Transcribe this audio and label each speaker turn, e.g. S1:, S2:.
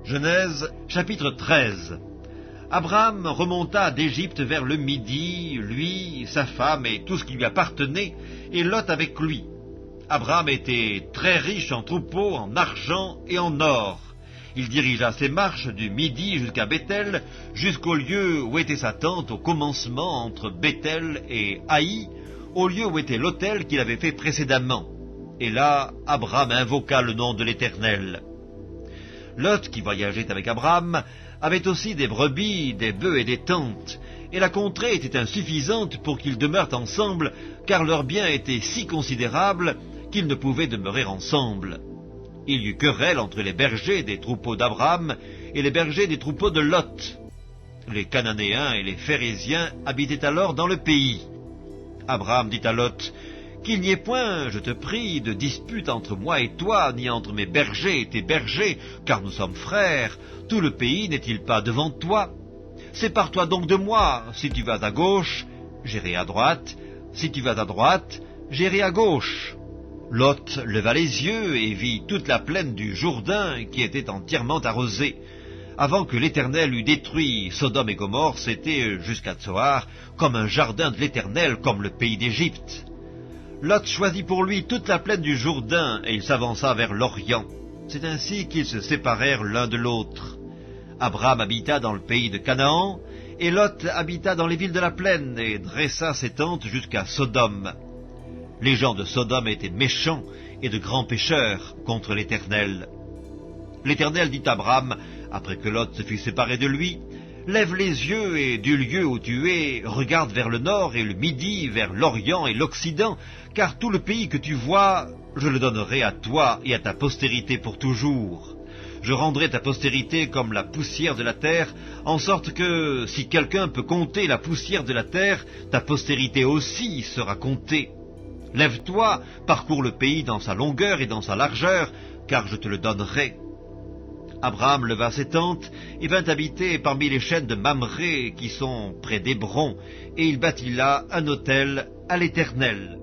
S1: Genèse, chapitre 13. Abraham remonta d'Égypte vers le midi, lui, sa femme et tout ce qui lui appartenait, et Lot avec lui. Abraham était très riche en troupeaux, en argent et en or. Il dirigea ses marches du midi jusqu'à Béthel, jusqu'au lieu où était sa tente au commencement entre Béthel et Haï, au lieu où était l'autel qu'il avait fait précédemment. Et là, Abraham invoqua le nom de l'Éternel. Lot, qui voyageait avec Abraham, avait aussi des brebis, des bœufs et des tentes, et la contrée était insuffisante pour qu'ils demeurent ensemble, car leurs biens étaient si considérables qu'ils ne pouvaient demeurer ensemble. Il y eut querelle entre les bergers des troupeaux d'Abraham et les bergers des troupeaux de Lot. Les Cananéens et les Phéréziens habitaient alors dans le pays. Abraham dit à Lot, « Qu'il n'y ait point, je te prie, de dispute entre moi et toi, ni entre mes bergers et tes bergers, car nous sommes frères. Tout le pays n'est-il pas devant toi? Sépare-toi donc de moi. Si tu vas à gauche, j'irai à droite. Si tu vas à droite, j'irai à gauche. » Lot leva les yeux et vit toute la plaine du Jourdain qui était entièrement arrosée. Avant que l'Éternel eût détruit Sodome et Gomorrhe, c'était jusqu'à Tsoar, comme un jardin de l'Éternel, comme le pays d'Égypte. Lot choisit pour lui toute la plaine du Jourdain, et il s'avança vers l'Orient. C'est ainsi qu'ils se séparèrent l'un de l'autre. Abraham habita dans le pays de Canaan, et Lot habita dans les villes de la plaine, et dressa ses tentes jusqu'à Sodome. Les gens de Sodome étaient méchants et de grands pécheurs contre l'Éternel. L'Éternel dit à Abraham, après que Lot se fut séparé de lui, « Lève les yeux et du lieu où tu es, regarde vers le nord et le midi, vers l'Orient et l'Occident, car tout le pays que tu vois, je le donnerai à toi et à ta postérité pour toujours. Je rendrai ta postérité comme la poussière de la terre, en sorte que, si quelqu'un peut compter la poussière de la terre, ta postérité aussi sera comptée. Lève-toi, parcours le pays dans sa longueur et dans sa largeur, car je te le donnerai. » Abraham leva ses tentes et vint habiter parmi les chênes de Mamré qui sont près d'Hébron, et il bâtit là un autel à l'Éternel.